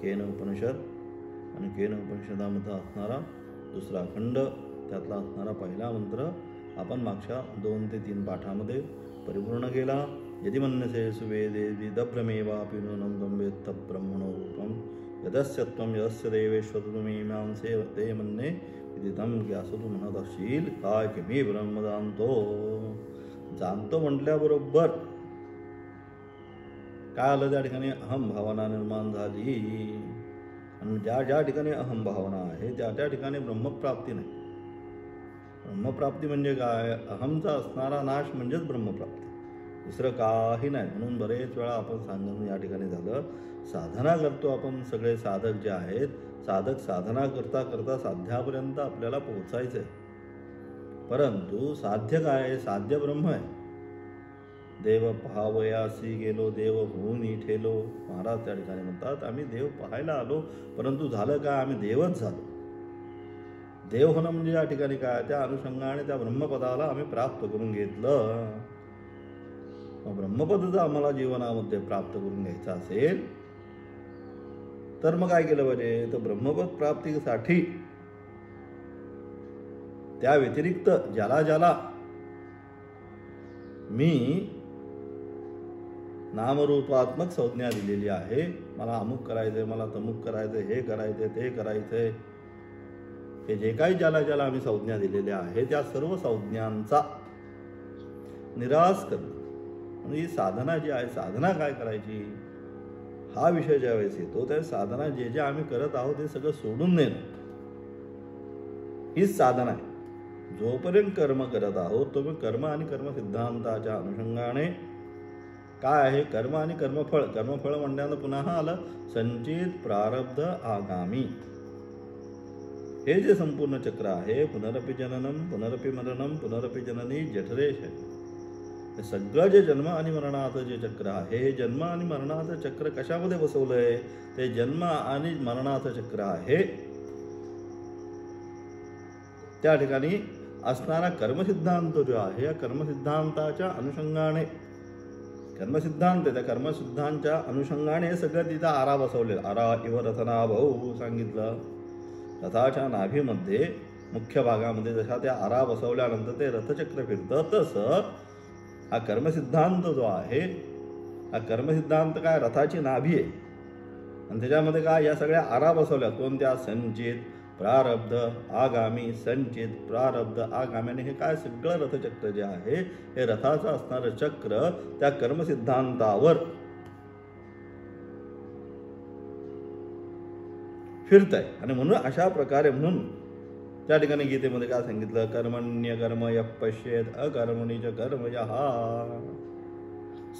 केन उपनिषद आणि केन उपनिषदामध्ये असणारा दुसरा खंड, त्यातला असणारा पहिला मंत्र आपण मागच्या 2 ते 3 पाठामध्ये परिपूर्ण केला. यदि मन्यसे सुवेदे विदभ्रमेवापि नूनं तं वेत्थ ब्रह्मणो रूपं यदस्य त्वं यदस्य देवेश्वतुमीमांसे ते मन्ये विदितं की असं तू म्हणत असशील काय की मी ब्रह्म जाणतो म्हटल्याबरोबर काय आलं, त्या ठिकाणी अहम भावना निर्माण झाली. आणि ज्या ठिकाणी अहम भावना आहे त्या ठिकाणी ब्रह्मप्राप्ती नाही. ब्रह्मप्राप्ती म्हणजे काय? अहमचा असणारा नाश म्हणजेच ब्रह्मप्राप्ती, दुसरं काही नाही. म्हणून बरेच वेळा आपण सांगणं या ठिकाणी झालं, साधना करतो आपण सगळे साधक जे आहेत, साधक साधना करता करता साध्यापर्यंत आपल्याला पोहोचायचं आहे. परंतु साध्य काय आहे? साध्य ब्रह्म आहे. देव पहावयासी गेलो देव होऊन ठेलो. महाराज त्या ठिकाणी म्हणतात आम्ही देव पाहायला आलो, परंतु झालं काय? आम्ही देवच झालो. देव होणं म्हणजे या ठिकाणी काय? त्या अनुषंगाने त्या ब्रह्मपदाला आम्ही प्राप्त करून घेतलं. ब्रह्मपद जर आम्हाला जीवनामध्ये प्राप्त करून घ्यायचं असेल तर मग काय केलं पाहिजे? तर ब्रह्मपद प्राप्तीसाठी त्या व्यतिरिक्त ज्याला मी नामरूपात्मक संज्ञा दिलेली आहे, मला अमुक करायचंय, मला तमुक करायचंय, हे करायचंय, ते करायचंय, हे जे काही ज्याला आम्ही संज्ञा दिलेल्या आहे त्या सर्व संज्ञांचा निराश करणं म्हणजे ही साधना जी आहे. साधना काय करायची हा विषय ज्यावेळेस येतो त्या साधना जे आम्ही करत आहोत ते सगळं सोडून देणं हीच साधना आहे. जोपर्यंत कर्म करत आहोत तोपर्यंत कर्म आणि कर्म सिद्धांताच्या अनुषंगाने काय आहे? कर्म आणि कर्मफळ. कर्मफळ म्हणण्यानं पुन्हा आलं संचित, प्रारब्ध, आगामी. हे जे संपूर्ण चक्र आहे, पुनरपि जननम पुनरपि मरणम पुनरपि जननी जठरेश, हे सगळं जे जन्म आणि मरणाचं जे चक्र आहे, हे जन्म आणि मरणाचं चक्र कशामध्ये बसवलंय? ते जन्म आणि मरणाचं चक्र आहे. त्या ठिकाणी असणारा कर्मसिद्धांत जो आहे, या कर्मसिद्धांताच्या अनुषंगाने कर्मसिद्धांत, त्या कर्मसिद्धांच्या अनुषंगाने सगळं तिथं आरा बसवलेला. आरा इव रथना भाऊ सांगितलं. रथाच्या नाभीमध्ये मुख्य भागामध्ये जशा त्या आरा बसवल्यानंतर ते रथचक्र फिरतं, तसं हा कर्मसिद्धांत जो आहे, हा कर्मसिद्धांत काय? रथाची नाभी आहे. आणि त्याच्यामध्ये काय? या सगळ्या आरा बसवल्या. कोणत्या? संचित, प्रारब्ध, आगामी. संचित, प्रारब्ध, आगामी. हे काय? सगळं रथचक्र जे आहे हे रथाचं असणारं चक्र त्या कर्मसिद्धांतावर फिरत आहे. आणि म्हणून अशा प्रकारे म्हणून त्या ठिकाणी गीतेमध्ये काय सांगितलं? कर्मण्य कर्म यः पश्येत अकर्मणि च कर्म यः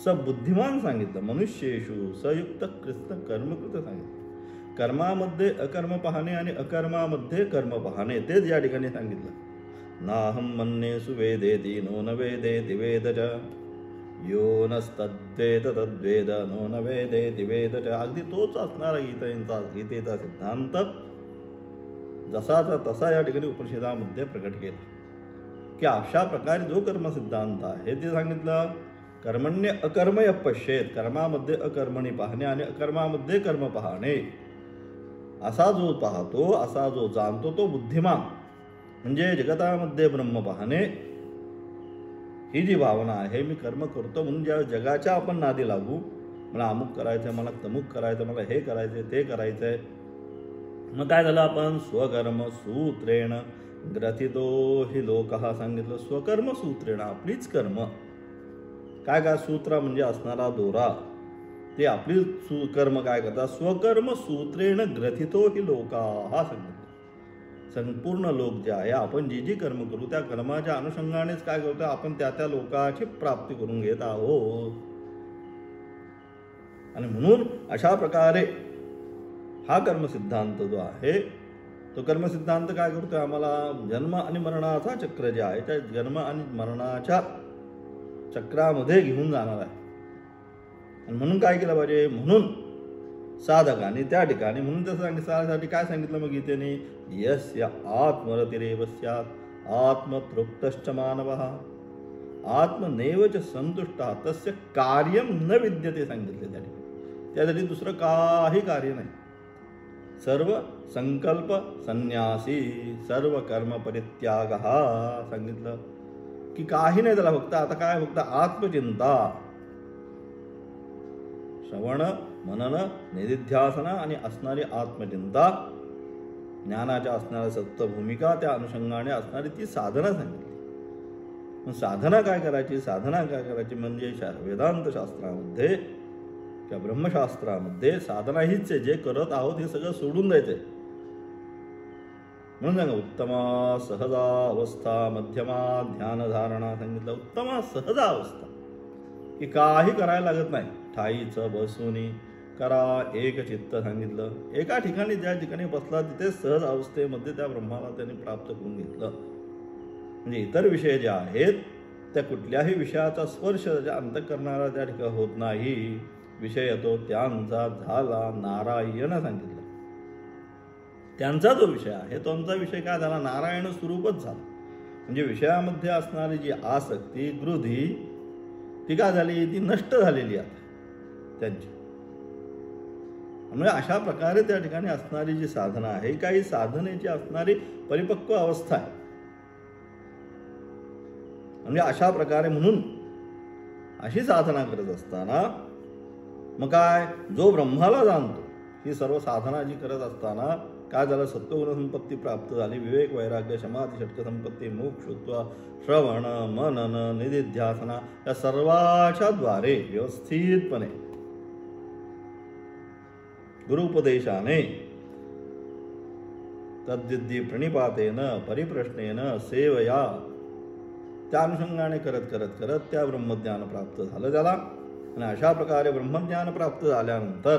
स बुद्धिमान सांगितलं. मनुष्येषु सयुक्त कृष्ण कर्मकृत सांगितलं. कर्मामध्ये अकर्म पाहणे आणि अकर्मामध्ये कर्म पाहणे तेच या ठिकाणी सांगितलं. नाहं मन्ये सुवेदेति नो न वेदेति वेद च यो नस्तद्वेद तद्वेद नो न वेदेति वेद च. अगदी तोच असणारा गीतेचा सिद्धांत जसाचा तसा या ठिकाणी उपनिषदामध्ये प्रकट केला की अशा प्रकारे जो कर्मसिद्धांत आहे ते सांगितलं. कर्मण्य अकर्म यः पश्येत. कर्मामध्ये अकर्मणी पाहणे आणि अकर्मामध्ये कर्म पाहणे, असा जो पाहतो, असा जो जाणतो तो बुद्धिमान. म्हणजे जगतामध्ये ब्रह्म पाहणे ही जी भावना आहे, मी कर्म करतो म्हणून ज्या जगाच्या आपण नादी लागू, मला अमुक करायचंय, मला तमुक करायचं, मला हे करायचंय, ते करायचंय, मग काय झालं? आपण स्वकर्म सूत्रेण ग्रथितो हि लोकः सांगितलं. स्वकर्म सूत्रेण, आपलीच कर्म काय काय? सूत्र म्हणजे असणारा दोरा, ते आपली कर्म काय करतात? स्वकर्म सूत्रेण ग्रथितो हि लोकाः सांगितलं. संपूर्ण लोक जे आहे, आपण जी कर्म करू त्या कर्माच्या अनुषंगानेच काय करतो? आपण त्या लोकाची प्राप्ती करून घेत आहोत. आणि म्हणून अशा प्रकारे हा कर्मसिद्धांत जो आहे तो कर्मसिद्धांत काय करतोय? आम्हाला जन्म आणि मरणाचा चक्र जे आहे त्या जन्म आणि मरणाच्या चक्रामध्ये घेऊन जाणार आहे. आणि म्हणून काय केलं पाहिजे? म्हणून साधकाने त्या ठिकाणी म्हणून तसं सांगितल्यासाठी काय सांगितलं मग गीतेने? यस्य आत्मरतिरेव स्यात् आत्मतृप्तश्च मानवः आत्मनेव च संतुष्टः तस्य कार्यं न विद्यते सांगितले त्या ठिकाणी. त्यासाठी दुसरं काही कार्य नाही. सर्व संकल्प संन्यासी, सर्व कर्म परित्याग हा सांगितलं की काही नाही त्याला, फक्त आता काय, फक्त आत्मचिंता, श्रवण मनन निधिध्यासन आणि असणारी आत्मचिंता, ज्ञानाच्या असणाऱ्या सत्य भूमिका, त्या अनुषंगाने असणारी ती साधना सांगितली. मग साधना काय करायची, साधना काय करायची म्हणजे वेदांत शास्त्रामध्ये किंवा ब्रह्मशास्त्रामध्ये साधना हीच आहे, जे करत आहोत हे सगळं सोडून द्यायचंय. म्हणून सांगा उत्तमा सहजा अवस्था, मध्यमा ध्यानधारणा सांगितलं. उत्तमा सहजा अवस्था की काही करायला लागत नाही, ठाईचं बसून करा, एक चित्त सांगितलं. एका ठिकाणी ज्या ठिकाणी बसला तिथे सहज अवस्थेमध्ये त्या ब्रह्माला त्यांनी प्राप्त करून घेतलं. म्हणजे इतर विषय जे आहेत त्या कुठल्याही विषयाचा स्पर्श ज्या अंतःकरणाला त्या ठिकाणी होत नाही, विषय येतो त्यांचा झाला नारायण सांगितलं. त्यांचा जो विषय आहे तो आमचा विषय काय झाला, नारायण स्वरूपच झाला. म्हणजे विषयामध्ये असणारी जी आसक्ती गृधी ती काय झाली, ती नष्ट झालेली आहे त्यांची. म्हणजे अशा प्रकारे त्या ठिकाणी असणारी जी साधना आहे, काही साधनेची असणारी परिपक्व अवस्था आहे. म्हणजे अशा प्रकारे म्हणून अशी साधना करत असताना मग काय, जो ब्रह्माला जाणतो, ही सर्व साधना जी करत असताना काय झालं, सत्वगुण संपत्ती प्राप्त झाली, विवेक वैराग्य समाधी षटक संपत्ती मोक्षत्व श्रवण मनन निधिध्यासना या सर्वाच्या द्वारे व्यवस्थितपणे गुरुपदेशाने तद्विद्धी प्रणिपातेन परिप्रश्नेन सेवया त्या अनुषंगाने करत करत करत त्या ब्रह्मज्ञान प्राप्त झालं त्याला. आणि अशा प्रकारे ब्रह्मज्ञान प्राप्त झाल्यानंतर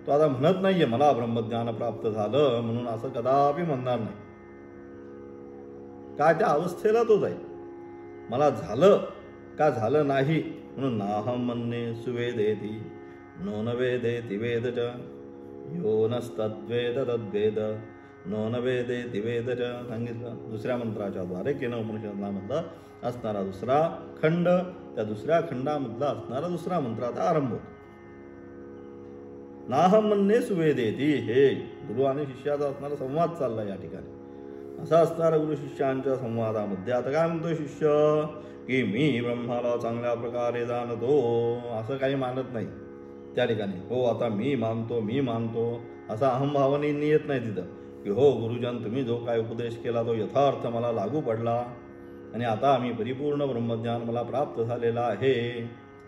तो आता म्हणत नाहीये मला ब्रह्मज्ञान प्राप्त झालं म्हणून, असं कदापि म्हणणार नाही. काय त्या अवस्थेला तो जाईल, मला झालं का झालं नाही म्हणून. नाहं मन्ये सुवेदेति नो न वेदेति वेद च यो नस्तद्वेद तद्वेद नो न वेदेति वेद च सांगितलं. दुसऱ्या मंत्राच्या द्वारे केन उपनिषदामधला असणारा दुसरा खंड, त्या दुसऱ्या खंडामधला असणारा दुसरा मंत्र आता आरंभ होतो. नाहं मन्ये सुवेदेति, हे गुरु आणि शिष्याचा असणारा संवाद चालला या ठिकाणी. असा असणारा गुरु शिष्यांच्या संवादामध्ये आता काय म्हणतोय शिष्य, की मी ब्रह्माला चांगल्या प्रकारे जाणतो, असं काही मानत नाही त्या ठिकाणी. हो आता मी मानतो असा अहंभावने येत नाही तिथं, की हो गुरुजन तुम्ही जो काय उपदेश केला तो यथार्थ मला लागू पडला आणि आता मी परिपूर्ण ब्रह्मज्ञान मला प्राप्त झालेला आहे.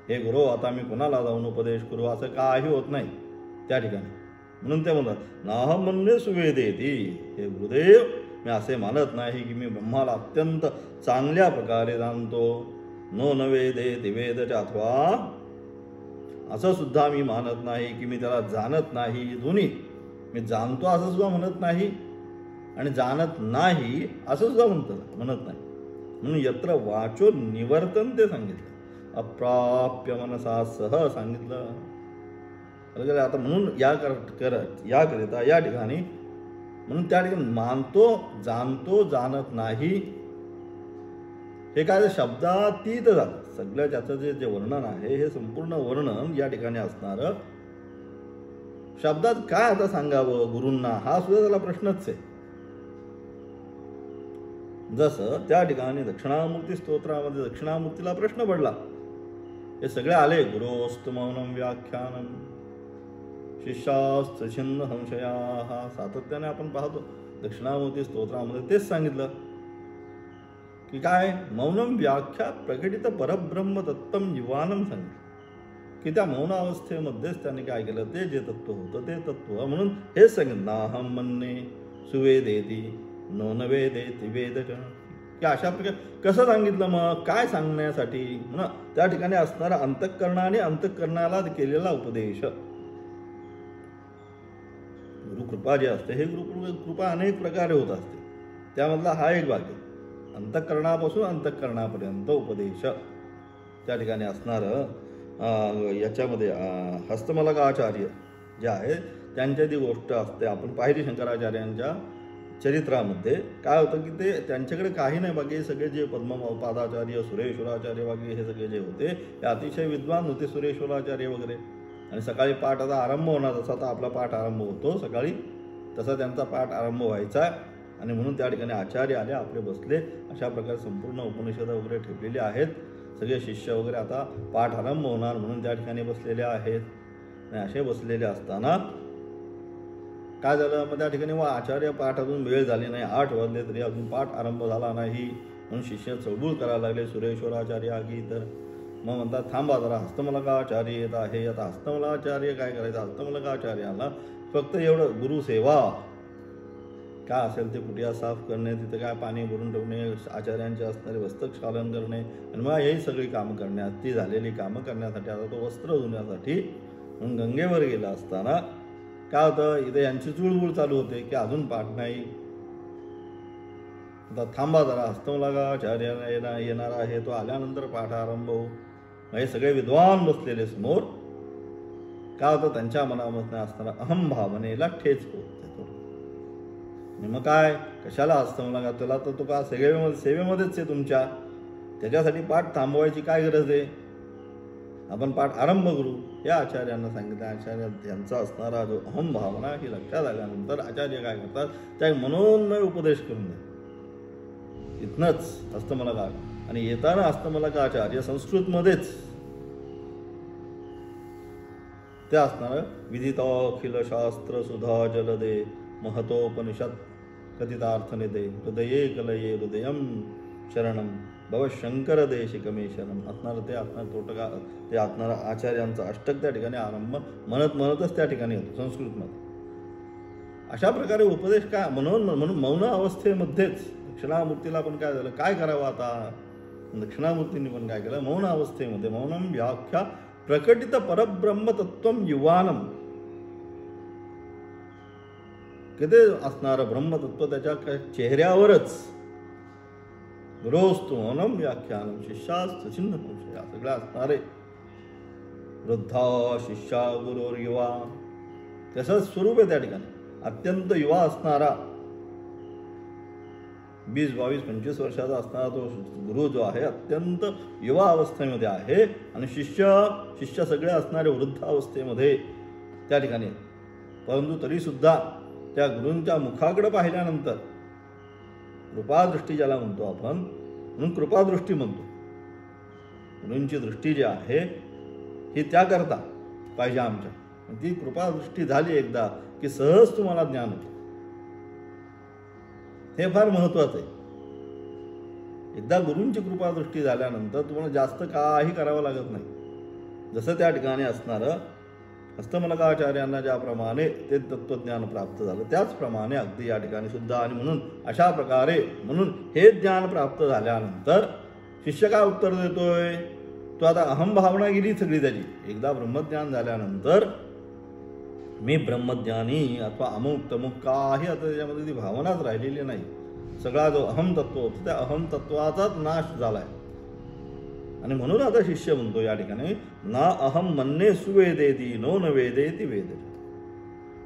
हे गुरु आता मी कोणाला जाऊन उपदेश करू, असं काही होत नाही त्या ठिकाणी. म्हणून ते म्हणतात नाहं मन्ये सुवेदेति, हे गुरुदेव मी असे मानत नाही की मी ब्रह्माला अत्यंत चांगल्या प्रकारे जाणतो. नो न वेदेति वेद च, अथवा असं सुद्धा मी मानत नाही की मी त्याला जाणत नाही. दोन्ही मी जाणतो असं सुद्धा म्हणत नाही आणि जाणत नाही असं सुद्धा म्हणत नाही. म्हणून यत्र वाचो निवर्तन ते सांगितलं, अप्राप्य मनसा सह सांगितलं. आता म्हणून याकरिता या ठिकाणी म्हणून त्या ठिकाणी मानतो जाणतो जाणत नाही हे काय शब्दातीत झालं. सगळं त्याचं जे वर्णन आहे हे संपूर्ण वर्णन या ठिकाणी असणारं शब्दात काय आता सांगावं गुरूंना, हा सुद्धा त्याला प्रश्नच आहे. जसं त्या ठिकाणी दक्षिणामूर्ती स्तोत्रामध्ये दक्षिणामूर्तीला प्रश्न पडला, हे सगळे आले. गुरोस्तु मौनम व्याख्यानम शिष्यास्त छिन्न संशया, सातत्याने आपण पाहतो दक्षिणामूर्ती स्तोत्रामध्ये तेच सांगितलं की काय, मौनम व्याख्या प्रकटित परब्रह्म तत्त्वम युवानम सांगितलं, की त्या मौन अवस्थेमध्येच त्याने काय केलं, ते जे तत्व होतं ते तत्व म्हणून हेच सांगितलं. नाहं मन्ये सुवेदेति नो न वेदेति वेद च, की अशा प्रकारे कसं सांगितलं, मग काय सांगण्यासाठी ना त्या ठिकाणी असणारा अंतःकरणाने अंतःकरणाला केलेला उपदेश. गुरुकृपा जी असते हे गुरुकृपा अनेक प्रकारे होत असते, त्यामधला हा एक भाग आहे. अंतःकरणापासून अंतःकरणापर्यंत उपदेश त्या ठिकाणी असणारं याच्यामध्ये हस्तमलकाचार्य जे आहे त्यांच्या जी गोष्ट असते आपण पाहिली शंकराचार्यांच्या चरित्रामध्ये काय होतं की ते त्यांच्याकडे काही नाही, बाकी सगळे जे पद्मपादाचार्य सुरेश्वराचार्य वगैरे हे सगळे जे होते ते अतिशय विद्वान होते, सुरेश्वराचार्य वगैरे. आणि सकाळी पाठ आता आरंभ होणार, जसा आता आपला पाठ आरंभ होतो सकाळी तसा त्यांचा पाठ आरंभ व्हायचा. आणि म्हणून त्या ठिकाणी आचार्य आले, आपले बसले. अशा प्रकारे संपूर्ण उपनिषद वगैरे ठेवलेली आहेत. सगळे शिष्य वगैरे आता पाठ आरंभ होणार म्हणून त्या ठिकाणी बसलेले आहेत. आणि असे बसलेले असताना काय झालं, मग त्या ठिकाणी आचार्य पाठ अजून वेळ झाली नाही, 8 वाजले तरी अजून पाठ आरंभ झाला नाही. म्हणून शिष्य चळबूळ करायला लागले. सुरेश्वराचार्य आगी तर मग म्हणतात, थांबा जरा, हस्तमलकाचार्य येत आहे. आता हस्तमलकाचार्य काय करायचं, हस्तमलकाचार्याला फक्त एवढं गुरुसेवा काय असेल ते कुटिया साफ करणे, तिथं काय पाणी भरून ठेवणे, आचार्यांचे असणारे वस्त्रक्षालन करणे आणि मग ही सगळी कामं करण्यात, ती झालेली कामं करण्यासाठी आता तो वस्त्र धुण्यासाठी म्हणून गंगेवर गेला असताना काय होतं, इथे यांची चुळबुळ चालू होते की अजून पाठ नाही. आता थांबा जरा, हस्तमलकाचार्य येणार आहे, तो आल्यानंतर पाठ आरंभ होऊ. हे सगळे विद्वान बसलेले समोर काय होतं, त्यांच्या मनामध्ये असताना अहम भावनेला ठेच होते. मग काय, कशाला हस्तमलका, तुला तर तुका सेवेमध्येच आहे तुमच्या, त्याच्यासाठी पाठ थांबवायची काय गरज आहे, आपण पाठ आरंभ करू. या आचार्यांना सांगितलं. आचार्य यांचा असणारा जो अहम भावना ही लक्षात आल्यानंतर आचार्य काय करतात, त्या मनोन्मय उपदेश करून द्या. इथनंच हस्तमलका. आणि येताना हस्तमलकाचार्य संस्कृतमध्येच ते असणारं विदिताखिल शास्त्र सुधा जलदे महतोपनिषद कथितार्थनिधे हृदये कलये हृदयम शरणम भव शंकर देशिकमे शरण असणार. ते असणार तोटका, ते असणारा आचार्यांचा अष्टक त्या ठिकाणी आरंभ म्हणतच त्या ठिकाणी होतो संस्कृतमध्ये. अशा प्रकारे उपदेश काय म्हणून मौन अवस्थेमध्येच दक्षिणामूर्तीला पण काय झालं, काय करावं आता, दक्षिणामूर्तींनी पण काय केलं, मौन अवस्थेमध्ये मौनम व्याख्या प्रकटित परब्रह्मतत्वम युवानम, किती असणारं ब्रह्मतत्व त्याच्या चेहऱ्यावरच रोज मौनम व्याख्यानम शिष्यास्त चिन्ह संशया, सगळं असणारे वृद्धा शिष्या गुरुर युवा, त्याचं स्वरूप आहे त्या ठिकाणी. अत्यंत युवा असणारा 20, 22, 25 वर्षाचा असणारा तो गुरु जो आहे अत्यंत युवा अवस्थेमध्ये आहे. आणि शिष्य सगळे असणारे वृद्ध अवस्थेमध्ये त्या ठिकाणी. परंतु तरीसुद्धा त्या गुरूंच्या मुखाकडे पाहिल्यानंतर कृपादृष्टी ज्याला म्हणतो आपण, म्हणून कृपादृष्टी म्हणतो. गुरूंची दृष्टी जी आहे ही त्याकरता पाहिजे आमच्या. ती कृपादृष्टी झाली एकदा की सहज तुम्हाला ज्ञान होतं. हे फार महत्वाचं आहे. एकदा गुरूंची कृपादृष्टी झाल्यानंतर तुम्हाला जास्त काही करावं लागत नाही. जसं त्या ठिकाणी असणारं हस्तमलकाचार्यांना ज्याप्रमाणे ते तत्वज्ञान प्राप्त झालं त्याचप्रमाणे अगदी या ठिकाणी सुद्धा. आणि म्हणून अशा प्रकारे म्हणून हे ज्ञान प्राप्त झाल्यानंतर शिष्य काय उत्तर देतोय, तो आता अहम भावना गेली सगळी त्याची. एकदा ब्रह्मज्ञान झाल्यानंतर मी ब्रह्मज्ञानी अथवा अमुक तमुक काही आता त्याच्यामध्ये ती भावनाच राहिलेली नाही. सगळा जो अहम तत्व होता त्या अहम तत्वाचाच नाश झालाय. आणि म्हणून आता शिष्य म्हणतो या ठिकाणी, ना अहम म्हणणे सुवेदेती नो न वेदेती वेद,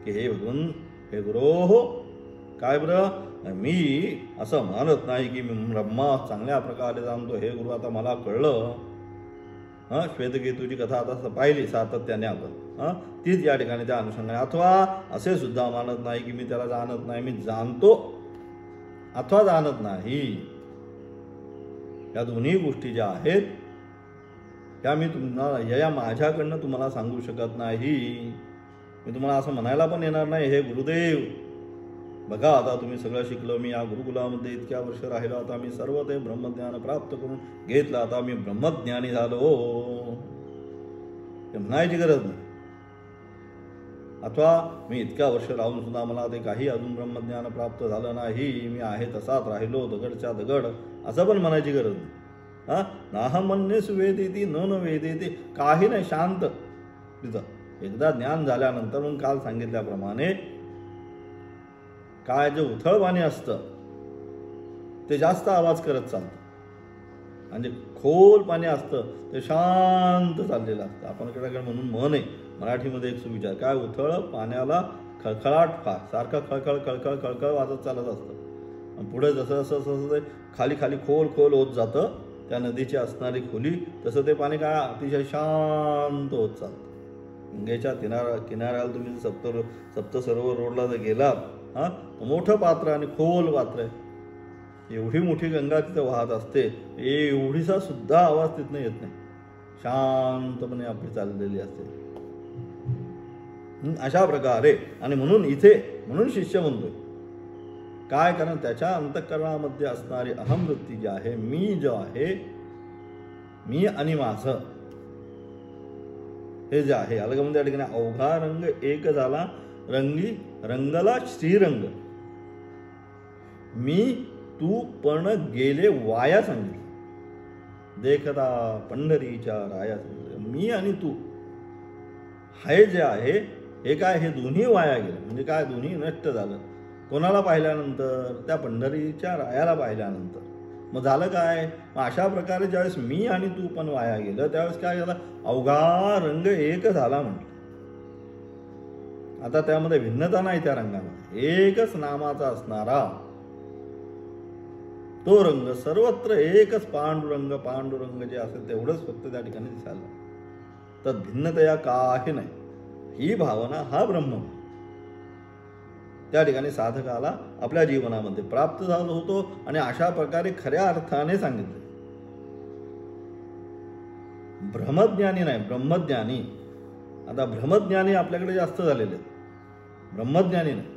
की हे भगवन हे गुरो हो, काय बरं, मी असं मानत नाही की मी ब्रह्मा चांगल्या प्रकारे जाणतो. हे गुरु आता मला कळलं. श्वेतकेतूची कथा आता पाहिली सातत्याने आपण, तीच या ठिकाणी त्या अनुषंगाने. अथवा असे सुद्धा मानत नाही की मी त्याला जाणत नाही, मी जाणतो अथवा जाणत नाही. या दोन्ही गोष्टी ज्या आहेत त्या मी तुम्हाला या माझ्याकडनं तुम्हाला सांगू शकत नाही. मी तुम्हाला असं म्हणायला पण येणार नाही, हे गुरुदेव बघा आता तुम्ही सगळं शिकलो, मी या गुरुकुलामध्ये इतक्या वर्ष राहिलो, आता मी सर्व ते ब्रह्मज्ञान प्राप्त करून घेतलं, आता मी ब्रह्मज्ञानी झालो, हे म्हणायची गरज नाही. अथवा मी इतक्या वर्ष राहून सुद्धा मला ते काही अजून ब्रह्मज्ञान प्राप्त झालं नाही, मी आहे तसाच राहिलो दगडच्या दगड, असं पण म्हणायची गरज नाही. नाहम म्हणणे सुवेदेती न वेदेती, काही नाही, शांत तिथं. एकदा ज्ञान झाल्यानंतर मग काल सांगितल्याप्रमाणे काय जे उथळ पाणी असतं ते जास्त आवाज करत चालतं, म्हणजे खोल पाणी असतं ते शांत चाललेलं असतं. आपण कडे म्हणून म्हण आहे मराठीमध्ये एक सुविचार, काय उथळ पाण्याला खळखळाट फार, सारखं खळखळ खळखळ खळखळ वाजत चालत असतं. पुढे जसं जसं जसं ते खाली खाली खोल खोल होत जातं त्या नदीची असणारी खोली, तसं ते पाणी काय अतिशय शांत होत चालतं. गंगेच्या किनाऱ्याला तुम्ही सप्त सरोवर रोडला जर गेलात मोठं पात्र आणि खोल पात्र आहे, एवढी मोठी गंगा तिथं वाहत असते, एवढीसा सुद्धा आवाज तिथनं येत नाही, शांतपणे आपली चाललेली असते. अशा प्रकारे. आणि म्हणून शिष्य म्हणतोय काय, कारण त्याच्या अंतःकरणामध्ये असणारी अहमवृत्ती जी आहे, मी जो आहे, मी आणि माझं हे जे आहे, अलगम त्या ठिकाणी अवघा रंग एक झाला, रंगला श्रीरंग, मी तू पण गेले वाया सांगितलं, देखता पंढरीच्या राया सांगितलं. मी आणि तू हे जे आहे हे काय, हे दोन्ही वाया गेलं. म्हणजे काय, दोन्ही नष्ट झालं. कोणाला पाहिल्यानंतर, त्या पंढरीच्या रायाला पाहिल्यानंतर. मग झालं काय, मग अशा प्रकारे ज्यावेळेस मी आणि तू पण वाया गेलं, त्यावेळेस काय झालं, अवघा रंग एक झाला म्हटलं. आता त्यामध्ये भिन्नता नाही, त्या रंगामध्ये एकच नामाचा असणारा तो रंग, सर्वत्र एकच पांडुरंग जे असेल तेवढंच फक्त त्या ठिकाणी दिसायला, तर भिन्नतया काही नाही. ही भावना, हा ब्रह्म त्या ठिकाणी साधकाला आपल्या जीवनामध्ये प्राप्त झाला होतो. आणि अशा प्रकारे खऱ्या अर्थाने सांगितले, ब्रह्मज्ञानी नाही, ब्रह्मज्ञानी. आता ब्रह्मज्ञानी आपल्याकडे जास्त झालेले आहेत, ब्रह्मज्ञानी नाही.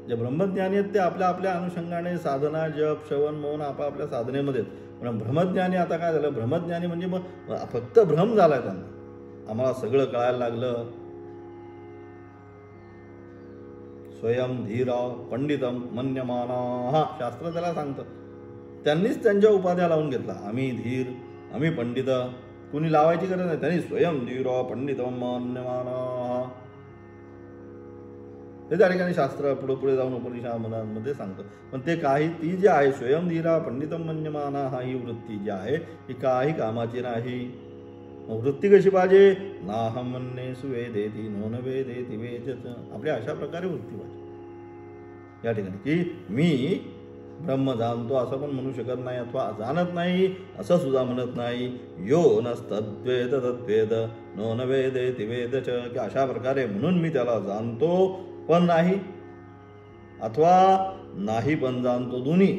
जे ब्रह्मज्ञानी आहेत ते आपल्या अनुषंगाने साधना, जप, श्रवण, मौन आपापल्या साधनेमध्ये. पण ब्रह्मज्ञानी आता काय झालं, ब्रह्मज्ञानी म्हणजे मग फक्त भ्रम झालाय त्यांना, आम्हाला सगळं कळायला लागलं. स्वयं धीरा पंडितम मन्यमाना, शास्त्र त्याला सांगतं. त्यांनीच त्यांच्या उपाध्या लावून घेतला, आम्ही धीर, आम्ही पंडित. कुणी लावायची गरज नाही, त्यांनी स्वयं धीरा पंडितम मन्यमाना हे त्या ठिकाणी शास्त्र पुढे जाऊन उपनिषदांमध्ये सांगतं. पण ते काही, ती जी आहे स्वयं धीरा पंडितम मन्यमाना, हा ही वृत्ती जी आहे ही काही कामाची नाही. वृत्ती कशी पाहिजे, नाहम मन्ये सुवेदेती नो न वेदेति वेदच, आपल्या अशा प्रकारे वृत्ती पाहिजे या ठिकाणी, की मी ब्रह्म जाणतो असं पण म्हणू शकत नाही, अथवा जाणत नाही असं सुद्धा म्हणत नाही. यो नस्तद्वेद तद्वेद नो न वेदेति वेदच, की अशा प्रकारे म्हणून मी त्याला जाणतो पण नाही, अथवा नाही पण जाणतो, दोन्ही.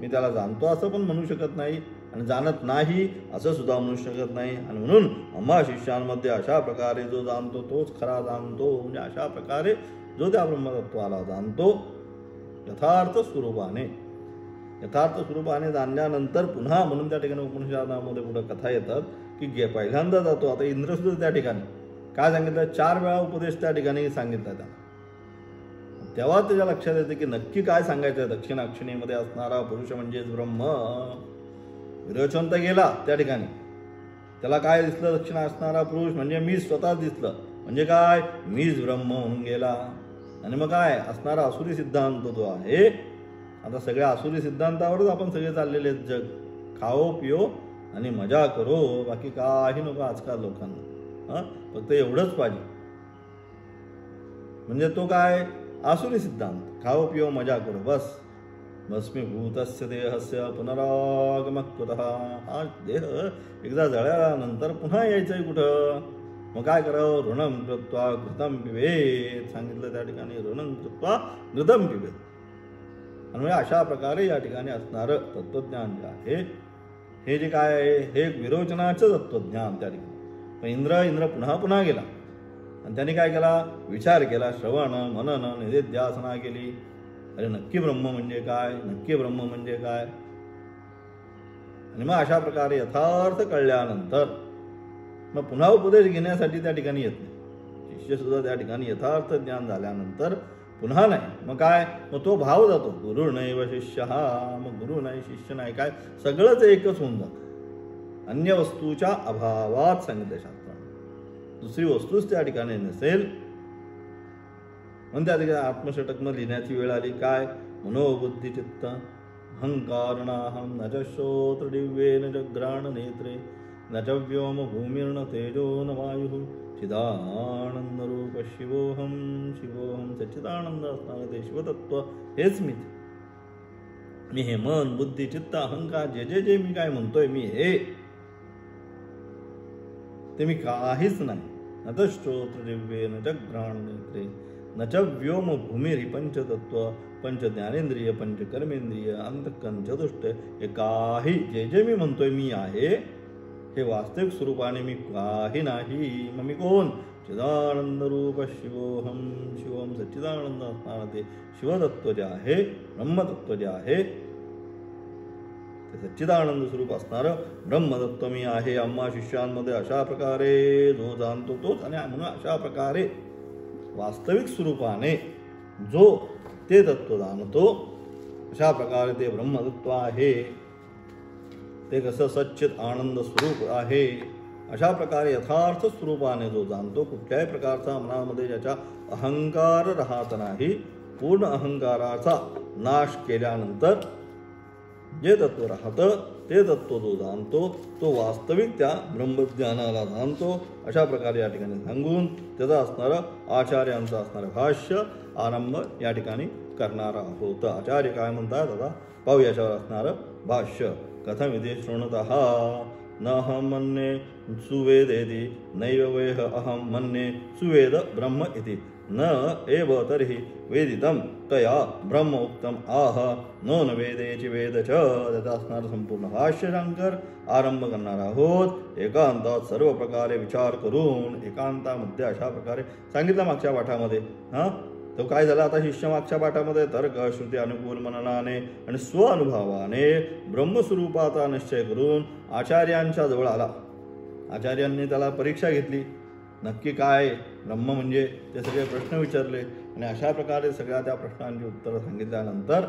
मी त्याला जाणतो असं पण म्हणू शकत नाही आणि जाणत नाही असं सुद्धा म्हणू शकत नाही. आणि म्हणून आम्हा शिष्यांमध्ये अशा प्रकारे जो जाणतो तोच खरा जाणतो. म्हणजे अशा प्रकारे जो त्या ब्रह्मतत्वाला जाणतो यथार्थ स्वरूपाने जाणल्यानंतर पुन्हा, म्हणून त्या ठिकाणी उपनिषदामध्ये कुठं कथा येतात की पहिल्यांदा जातो. आता इंद्रसुद्धा त्या ठिकाणी काय सांगितलं, 4 वेळा उपदेश त्या ठिकाणी सांगितला त्याला. तेव्हा त्याच्या लक्षात येते की नक्की काय सांगायचं. दक्षिणाक्षिणेमध्ये असणारा पुरुष म्हणजेच ब्रह्म. विरोचन तर गेला त्या ठिकाणी, त्याला काय दिसलं, दक्षिणा असणारा पुरुष म्हणजे मी स्वतःच दिसलं. म्हणजे काय, मीच ब्रह्म म्हणून गेला. आणि मग काय असणारा आसुरी सिद्धांत तो आहे. आता सगळ्या आसुरी सिद्धांतावरच आपण सगळे चाललेले आहेत. जग खाओ पिओ आणि मजा करो, बाकी काही नको आजकाल लोकांना. फक्त एवढंच पाहिजे. म्हणजे तो काय आसुरी सिद्धांत, खाओ पिओ मजा करो, बस. भस्मीभूतस्य देहस्य पुनरागमः कुतः. हा देह एकदा जळल्यानंतर पुन्हा यायचंय कुठं. मग काय करावं, ऋणं कृत्वा घृतं पिबेत. सांगितलं त्या ठिकाणी, ऋणं कृत्वा घृतं पिबेत. आणि अशा प्रकारे या ठिकाणी असणारं तत्वज्ञान जे आहे, हे जे काय आहे, हे विरोचनाचं तत्वज्ञान त्या ठिकाणी. पण इंद्र पुन्हा गेला आणि त्याने काय केला, विचार केला, श्रवण मनन निधिध्यासना केली. अरे नक्की ब्रह्म म्हणजे काय, नक्की ब्रह्म म्हणजे काय. आणि मग अशा प्रकारे यथार्थ कळल्यानंतर मग पुन्हा उपदेश घेण्यासाठी त्या ठिकाणी येत नाही. शिष्य सुद्धा त्या ठिकाणी यथार्थ ज्ञान झाल्यानंतर पुन्हा नाही. मग काय, मग तो भाव जातो, गुरु नैव शिष्य. हा मग गुरु नाही शिष्य नाही, काय सगळंच एकच होऊन जातं. अन्य वस्तूच्या अभावात सांगितलं शास्त्राने, दुसरी वस्तूच त्या ठिकाणी नसेल. म्हणून त्या ठिकाणी आत्मषटकनं लिहिण्याची वेळ आली. काय, मनोबुद्धी चित्त अहंकारणाहम न च श्रोत्र दिव्ये न च घ्राण नेत्रे न च व्योम भूमिर्न तेजो न वायु चिदानंद रूप शिवोहम. सच्चिदानंद असणारं ते शिवतत्व हेच मी हे मन बुद्धी चित्त अहंकार जे मी काय म्हणतोय, मी हे ते मी काहीच नाही. न च श्रोत्रदिव्ये न च घ्राणनेत्रे न च व्योम भूमिरी पंचतत्व पंच ज्ञानेंद्रिय पंच कर्मेंद्रिय अंतःकरण चतुष्ट हे काही जे मी म्हणतोय मी आहे हे वास्तविक स्वरूपाने मी काही नाही. मग मी कोण? चिदानंद रूप शिवोहम. शिवम सच्चिदानंद असणार ते शिवतत्व जे आहे, ब्रह्मतत्व जे आहे, ते सच्चिदानंद स्वरूप असणारं ब्रह्मतत्व मी आहे. आम्हा शिष्यांमध्ये अशा प्रकारे जो जाणतो तोच, आणि म्हणून अशा प्रकारे वास्तविक स्वरूपाने जो ते तत्व जाणतो अशा प्रकारे ते ब्रह्मतत्व आहे. ते कसं सच्चित आनंद स्वरूप आहे. अशा प्रकारे यथार्थ स्वरूपाने जो जाणतो, कुठल्याही प्रकारचा मनामध्ये ज्याच्या अहंकार राहत नाही, पूर्ण अहंकाराचा नाश केल्यानंतर जे तत्व राहतं ते तत्व जो जाणतो तो वास्तविक त्या ब्रह्मज्ञानाला जाणतो. अशा प्रकारे या ठिकाणी सांगून त्याचा असणारं आचार्यांचं असणारं भाष्य आरंभ या ठिकाणी करणार आहोत. आचार्य काय म्हणतात आता पाहू याच्यावर असणारं भाष्य. कथमिति शृणुतः न अहं मन्ये सुवेदेति नैव वेह अहं मन्ये सुवेद ब्रह्म इति न एव तर्हि वेदितं तया ब्रह्म उक्तम आह नो न वेदेची वेद च. त्याचा असणारं संपूर्ण भाष्य शंकर आरंभ करणार आहोत. एकांतात सर्व प्रकारे विचार करून, एकांतामध्ये अशा प्रकारे सांगितलं मागच्या पाठामध्ये. तो काय झाला आता शिष्य मागच्या पाठामध्ये तर्क श्रुती अनुकूल मननाने आणि स्वअनुभवाने ब्रह्मस्वरूपाचा निश्चय करून आचार्यांच्या जवळ आला. आचार्यांनी त्याला परीक्षा घेतली, नक्की काय ब्रह्म म्हणजे, ते सगळे प्रश्न विचारले आणि अशा प्रकारे सगळ्या त्या प्रश्नांची उत्तरं सांगितल्यानंतर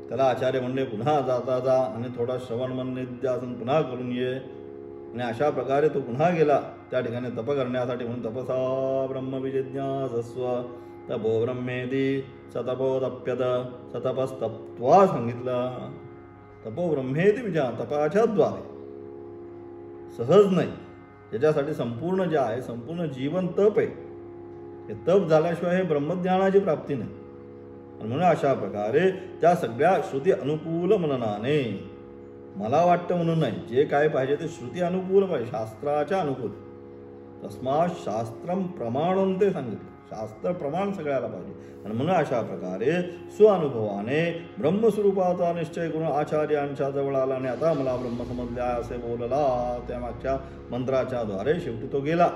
त्याला आचार्य म्हणले पुन्हा जाता जा आणि थोडा श्रवण मन निध्यासन पुन्हा करून ये. आणि अशा प्रकारे तो पुन्हा गेला त्या ठिकाणी तप करण्यासाठी. म्हणून तपसा ब्रह्म विजिज्ञासस्व तपो ब्रह्मेती सतपोदप्यत सतपस्तप्त्वा सांगितलं. तपो ब्रह्मेती विजा, तपाच्या द्वारे, सहज नाही. याच्यासाठी संपूर्ण जे आहे संपूर्ण जीवन तप आहे. हे तप झाल्याशिवाय हे ब्रह्मज्ञानाची प्राप्ती नाही. आणि म्हणून अशा प्रकारे त्या सगळ्या श्रुती अनुकूल मननाने, मला वाटतं म्हणून नाही, जे काय पाहिजे ते श्रुती अनुकूल पाहिजे, शास्त्राच्या अनुकूल. तस्मात शास्त्रम प्रमाणून ते सांगितलं, शास्त्र प्रमाण सगळ्याला पाहिजे. आणि म्हणून अशा प्रकारे स्वानुभवाने ब्रह्मस्वरूपाचा निश्चय करून आचार्यांच्या जवळ आला आणि आता मला ब्रह्म समजले असे बोलला. त्या मागच्या मंत्राच्या द्वारे शेवटी तो गेला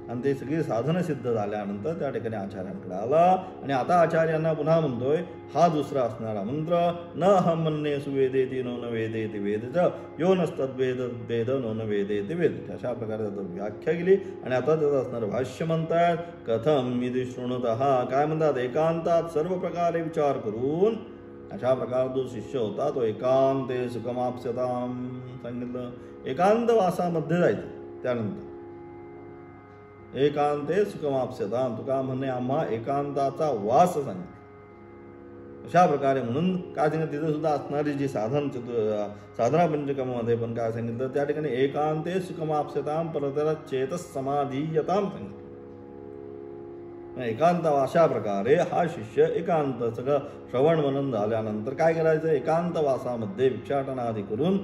आणि ते सगळी साधनं सिद्ध झाल्यानंतर त्या ठिकाणी आचार्यांकडे आला. आणि आता आचार्यांना पुन्हा म्हणतोय हा दुसरा असणारा मंत्र, न अहं मन्ये सुवेदेति नो न वेदेति वेद च यो नस्तद्वेद वेद नो न वेदेति वेद. अशा प्रकारे त्याची व्याख्या केली. आणि आता त्याचं असणारं भाष्य म्हणतात. कथम इति शृणुतः, काय म्हणतात, एकांतात सर्व प्रकारे विचार करून. अशा प्रकारे जो शिष्य होता तो एकांते सुखमाप्स्यताम सांगितलं. एकांत वासामध्ये जायचं. त्यानंतर एकांते सुखमाप्स्यताम, तुका म्हणणे आम्हा एकांताचा वास सांगितला. अशा प्रकारे म्हणून काय सांगितलं, तिथं सुद्धा असणारी जी साधना पंचकमध्ये पण काय सांगितलं, त्या ठिकाणी एकांते सुखमाप्स्यताम परतरा चेतस समाधीयताम सांगितलं. एकांत अशा प्रकारे हा शिष्य एकांत सगळं श्रवण मनन झाल्यानंतर काय करायचं, एकांत वासामध्ये विचाटनादी करून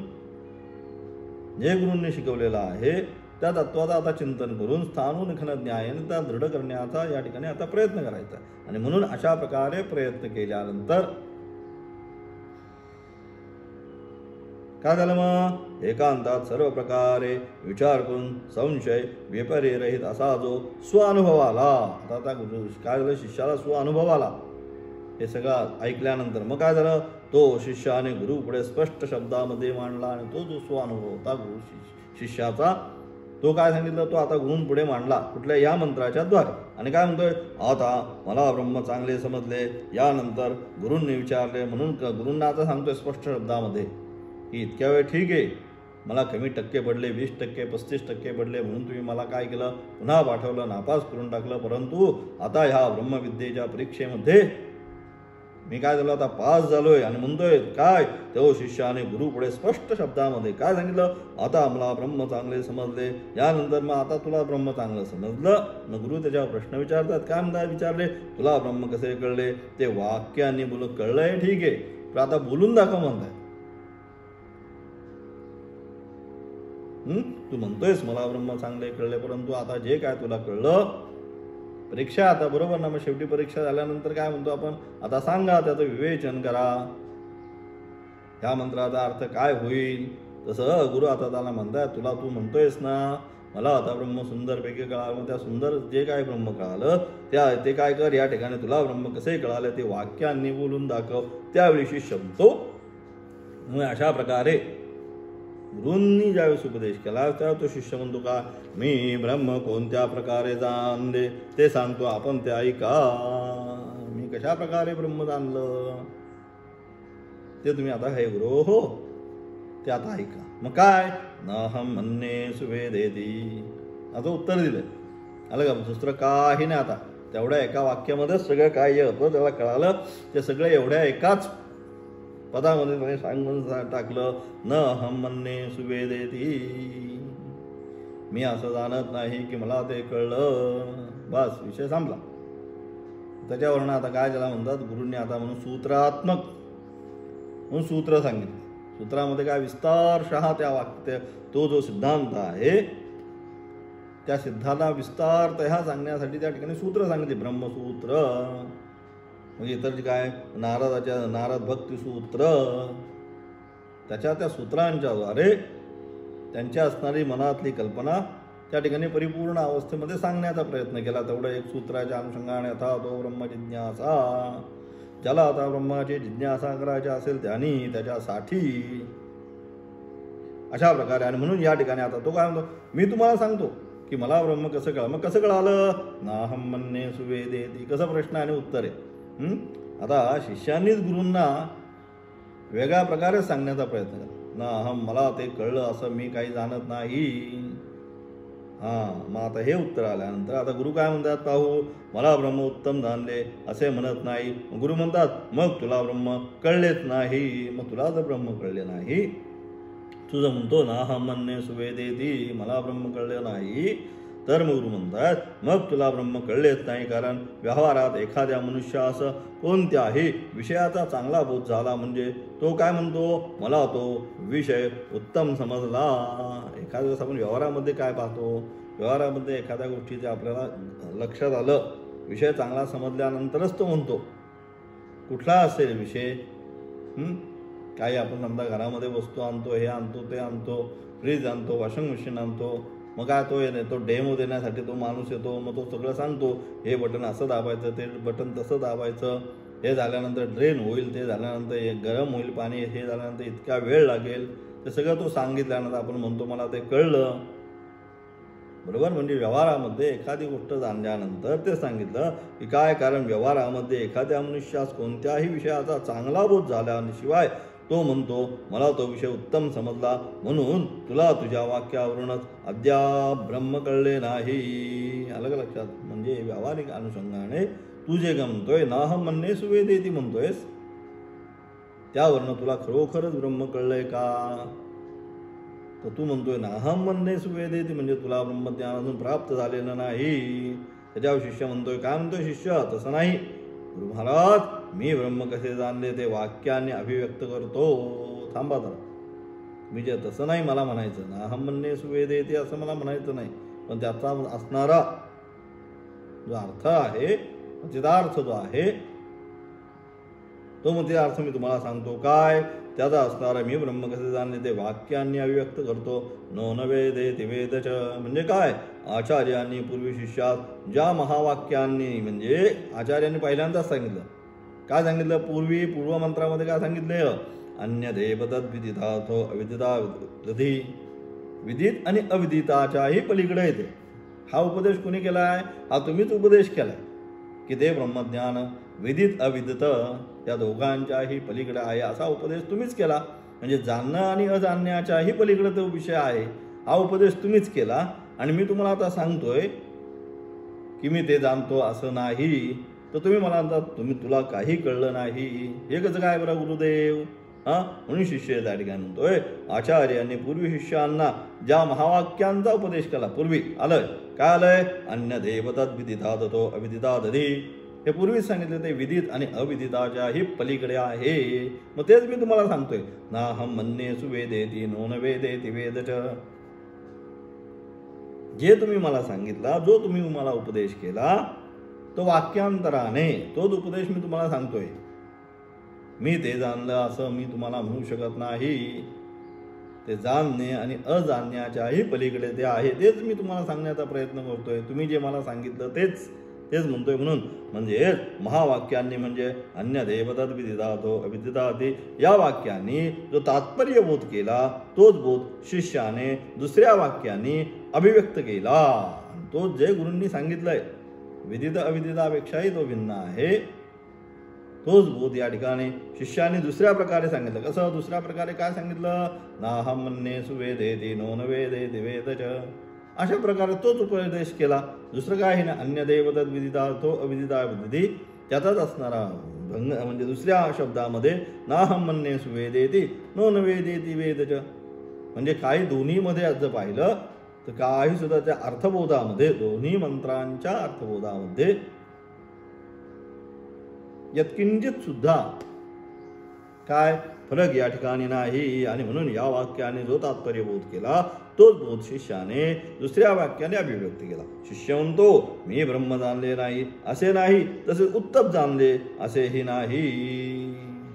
जे गुरूंनी शिकवलेलं आहे त्या तत्वाचा आता चिंतन करून स्थानोनिखन न्यायाने त्या दृढ करण्याचा या ठिकाणी आता प्रयत्न करायचा. आणि म्हणून अशा प्रकारे प्रयत्न केल्यानंतर काय झालं, मग एकांतात सर्व प्रकारे विचार करून संशय विपर्यरहित असा जो स्वानुभव आला. आता काय झालं, शिष्याला स्वानुभव आला. हे सगळं ऐकल्यानंतर मग काय झालं, तो शिष्याने गुरु पुढे स्पष्ट शब्दामध्ये मांडला. आणि तो जो स्वानुभव होता गुरु शिष्याचा तो काय सांगितलं, तो आता गुरूंपुढे मांडला कुठल्या या मंत्राच्या द्वारे. आणि काय म्हणतोय, आता मला ब्रह्म चांगले समजले. यानंतर गुरूंनी विचारले म्हणून गुरूंना आता सांगतोय स्पष्ट शब्दामध्ये की इतक्या वेळ ठीक आहे, मला कमी टक्के पडले, 20%, 35% पडले, म्हणून तुम्ही मला काय केलं, पुन्हा पाठवलं, नापास करून टाकलं. परंतु आता ह्या ब्रह्मविद्येच्या परीक्षेमध्ये मी काय झालं, आता पास झालोय. आणि म्हणतोय काय, तो शिष्याने गुरु पुढे स्पष्ट शब्दामध्ये काय सांगितलं, आता मला ब्रह्म चांगले समजले. यानंतर मग आता तुला ब्रह्म चांगलं समजलं. मग गुरु त्याच्यावर प्रश्न विचारतात. काय म्हणतात, विचारले तुला ब्रह्म कसे कळले, ते वाक्याने बोलून कळलंय ठीक आहे, पण आता बोलून दाखव म्हणताय. तू म्हणतोयस मला ब्रह्म चांगले कळले, परंतु आता जे काय तुला कळलं परीक्षा आता बरोबर ना, मग शेवटी परीक्षा झाल्यानंतर काय म्हणतो आपण, आता सांगा त्याचं विवेचन करा, ह्या मंत्राचा अर्थ काय होईल. तसं गुरु आता त्याला म्हणताय, तुला तू म्हणतोयस ना मला आता ब्रह्म सुंदरपैकी कळालं, मग त्या सुंदर जे काय ब्रह्म कळालं ते काय कर, या ठिकाणी तुला ब्रह्म कसे कळाले ते वाक्यांनी बोलून दाखव. त्यावेळी शिष्य म्हणतो, मग अशा प्रकारे गुरूंनी ज्यावेळेस उपदेश केला त्यावेळेस तो शिष्य म्हणतो का, मी ब्रह्म कोणत्या प्रकारे जाणले ते सांगतो, आपण ते ऐका. मी कशा प्रकारे ब्रह्म जाणलं ते तुम्ही आता हे गुरु हो ते आता ऐका. मग काय, नाहम म्हणणे सुवेदेती, आता उत्तर दिलंय, आलं का, दुसरं काही नाही. आता तेवढ्या एका वाक्यामध्येच सगळं काय होतं त्याला कळालं, ते सगळं एवढ्या एकाच पदामध्ये त्याने सांगून टाकलं. न हम म्हणणे सुवेदेती, मी असं जाणत नाही की मला ते कळलं, बस विषय संपला. त्याच्यावरनं आता काय त्याला म्हणतात, गुरूंनी आता म्हणून सूत्रात्मक म्हणून सूत्र सांगितलं. सूत्रामध्ये काय विस्तारशः त्या वाक्य तो जो सिद्धांत आहे त्या सिद्धांता विस्तारतः सांगण्यासाठी त्या ठिकाणी सूत्र सांगितले, ब्रह्मसूत्र. म्हणजे इतर जे काय नारद भक्ती सूत्र, त्या सूत्रांच्या द्वारे त्यांची असणारी मनातली कल्पना त्या ठिकाणी परिपूर्ण अवस्थेमध्ये सांगण्याचा प्रयत्न केला. तेवढं एक सूत्राच्या अनुषंगाने आता तो ब्रह्म जिज्ञासा, ज्याला आता ब्रह्माची जिज्ञासा करायची असेल त्यांनी त्याच्यासाठी अशा प्रकारे. आणि म्हणून या ठिकाणी आता तो काय म्हणतो, मी तुम्हाला सांगतो की मला ब्रह्म कसं कळलं. मग कसं कळालं, नाहम म्हणणे सुवेदेती, कसं प्रश्न आणि उत्तर आहे. आता शिष्यांनीच गुरूंना वेगळ्या प्रकारे सांगण्याचा प्रयत्न केला. नाहम मला ते कळलं, असं मी काही जाणत नाही. मग आता हे उत्तर आल्यानंतर आता गुरु काय म्हणतात, पाहू, मला ब्रह्म उत्तम जाणले असे म्हणत नाही. गुरु म्हणतात, मग तुला ब्रह्म कळलेच नाही. मग तुला जर ब्रह्म कळले नाही, तुझं म्हणतो नाहम म्हणणे सुवेदेती, मला ब्रह्म कळले नाही, तर मग गुरु म्हणतात, मग तुला ब्रह्म कळलेच नाही. कारण व्यवहारात एखाद्या मनुष्यास कोणत्याही विषयाचा चांगला बोध झाला म्हणजे तो काय म्हणतो, मला तो विषय उत्तम समजला. एखाद्या वेळेस आपण व्यवहारामध्ये काय पाहतो, व्यवहारामध्ये एखाद्या गोष्टीचे आपल्याला लक्षात आलं, विषय चांगला समजल्यानंतरच तो म्हणतो. कुठला असेल विषय, काही आपण समजा घरामध्ये वस्तू आणतो, हे आणतो, ते आणतो, फ्रीज आणतो, वॉशिंग मशीन आणतो, मग काय तो डेमो देण्यासाठी तो माणूस येतो, मग तो सगळं सांगतो, हे बटन असं दाबायचं, ते बटन तसं दाबायचं, हे झाल्यानंतर ड्रेन होईल, ते झाल्यानंतर हे गरम होईल पाणी, हे झाल्यानंतर इतका वेळ लागेल, ते सगळं तो सांगितल्यानंतर आपण म्हणतो मला ते कळलं. बरोबर, म्हणजे व्यवहारामध्ये एखादी गोष्ट जाणल्यानंतर ते सांगितलं की काय, कारण व्यवहारामध्ये एखाद्या मनुष्यास कोणत्याही विषयाचा चांगला बोध झाल्याशिवाय तो म्हणतो मला तो विषय उत्तम समजला, म्हणून तुला तुझ्या वाक्यावरूनच अद्याप ब्रह्म कळले नाही. आलं का लक्षात. म्हणजे व्यावहारिक अनुषंगाने तू जे म्हणतोय नाहम म्हणणे सुवेदेती म्हणतोयस, त्यावरनं तुला खरोखरच ब्रह्म कळलंय का. तर तू म्हणतोय नाहम म्हणणे सुवेदेती म्हणजे तुला ब्रह्मज्ञान अजून प्राप्त झालेलं नाही. त्याच्यावर शिष्य म्हणतोय, काय म्हणतोय शिष्य, तसं नाही गुरु महाराज, मी ब्रह्म कसे जाणले ते वाक्याने अभिव्यक्त करतो. थांबा जरा, मी जे तसं नाही मला म्हणायचं, नाहम म्हणणे सुवेदेती असं मला म्हणायचं नाही, पण त्याचा असणारा जो अर्थ आहे, चिदार्थ जो आहे तो मग ते अर्थ मी तुम्हाला सांगतो. काय त्याचा असणारा मी ब्रह्म कसे जाणले ते वाक्यांनी अभिव्यक्त करतो. नो न वेदेति वेदच, म्हणजे काय, आचार्यांनी पूर्वी शिष्यात ज्या महावाक्यांनी, म्हणजे आचार्यांनी पहिल्यांदाच सांगितलं, काय सांगितलं, पूर्व मंत्रामध्ये काय सांगितले, अन्य देवदत्त विदितार्थो अविदिता विधी, विदित आणि अविदिताच्याही पलीकडे येते. हा उपदेश कोणी केलाय, हा तुम्हीच उपदेश केलाय की ते ब्रह्मज्ञान विदित अविदित या दोघांच्याही पलीकडे आहे, असा उपदेश तुम्हीच केला. म्हणजे जाणणं आणि अजाणण्याच्याही पलीकडे तो विषय आहे, हा उपदेश तुम्हीच केला. आणि मी तुम्हाला आता सांगतोय की मी ते जाणतो असं नाही, तर तुम्ही मला म्हणतात तुला काही कळलं नाही. हे कसं काय बरं गुरुदेव. म्हणून शिष्य त्या ठिकाणी म्हणतोय, आचार्यांनी पूर्वी शिष्यांना ज्या महावाक्यांचा उपदेश केला, पूर्वी आलंय काय आलंय, अन्य देवदत्त विदितातो अविदितादधी, हे पूर्वीच सांगितले ते विदित आणि अविदिताच्याही पलीकडे आहे. मग तेच मी तुम्हाला सांगतोय, नाहम म्हणणे सुवेदेती नो न वेदेति वेदच. जे तुम्ही मला सांगितला, जो तुम्ही मला उपदेश केला, तो वाक्यांतराने तोच उपदेश मी तुम्हाला सांगतोय. मी ते जाणलं असं मी तुम्हाला म्हणू शकत नाही. ते जाणणे आणि अजाणण्याच्याही पलीकडे ते आहे, तेच मी तुम्हाला सांगण्याचा प्रयत्न करतोय. तुम्ही जे मला सांगितलं तेच म्हणतोय. म्हणून म्हणजे महावाक्यांनी म्हणजे अन्य देवदत्त विदितातो अविदिताती या वाक्यांनी जो तात्पर्यबोध केला, तोच बोध शिष्याने दुसऱ्या वाक्यांनी अभिव्यक्त केला. तो जे गुरूंनी सांगितलंय विदित अविदितापेक्षाही तो भिन्न आहे. तोच बोध या ठिकाणी शिष्याने दुसऱ्या प्रकारे सांगितलं. कसं दुसऱ्या प्रकारे काय सांगितलं? नाहम मन्ये सुवेदेति नो न वेदेति वेदच. अशा प्रकारे तोच उपदेश केला. दुसरं काही नाही. अन्य देवदत्त विदितार्थो अविदिता विदिती त्याचाच असणारा भंग म्हणजे दुसऱ्या शब्दामध्ये नाहम मन्ये सुवेदेति नो न वेदेति वेदच. म्हणजे काही दोन्हीमध्ये जर पाहिलं तर काही सुद्धा त्या अर्थबोधामध्ये दोन्ही मंत्रांच्या अर्थबोधामध्ये यत्किंचित सुद्धा काय फरक या ठिकाणी नाही. आणि म्हणून या वाक्याने जो तात्पर्यबोध केला तोच बोध शिष्याने दुसऱ्या वाक्याने अभिव्यक्त केला. शिष्य म्हणतो मी ब्रह्म जाणले नाही असे नाही, तसेच उत्तम जाणले असेही नाही.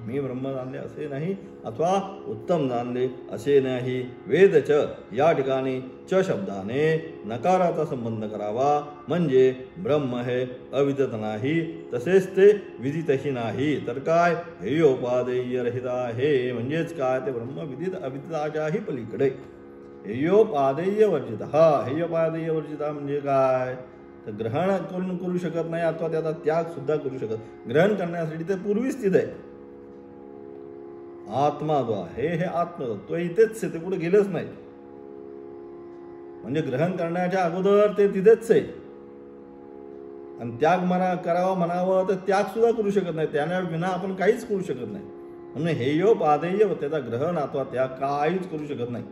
मी ब्रह्म जाणले असे नाही अथवा उत्तम जाणले असे नाही. वेदच या ठिकाणी च शब्दाने नकाराचा संबंध करावा. म्हणजे ब्रह्म हे अविदित नाही, तसेच ते विदितही नाही. तर काय हेयोपादेय रहित आहे. म्हणजेच काय ते ब्रह्म विदित अविदिताच्याही पलीकडे. हेयोपादेय वर्जित. हेयोपादेय वर्जित म्हणजे काय? तर ग्रहण करू शकत नाही अथवा त्याचा त्याग सुद्धा करू शकत. ग्रहण करण्यासाठी ते पूर्वी स्थित आहे. आत्मा जो आहे हे आत्मतत्व इथेच आहे, ते कुठे गेलंच नाही. म्हणजे ग्रहण करण्याच्या अगोदर ते तिथेच आहे. आणि त्याग करावा म्हणावं तर त्याग सुद्धा करू शकत नाही. त्याने विना आपण काहीच करू शकत नाही. म्हणून हेयोपादेय त्याचा ग्रहण अथवा त्याग काहीच करू शकत नाही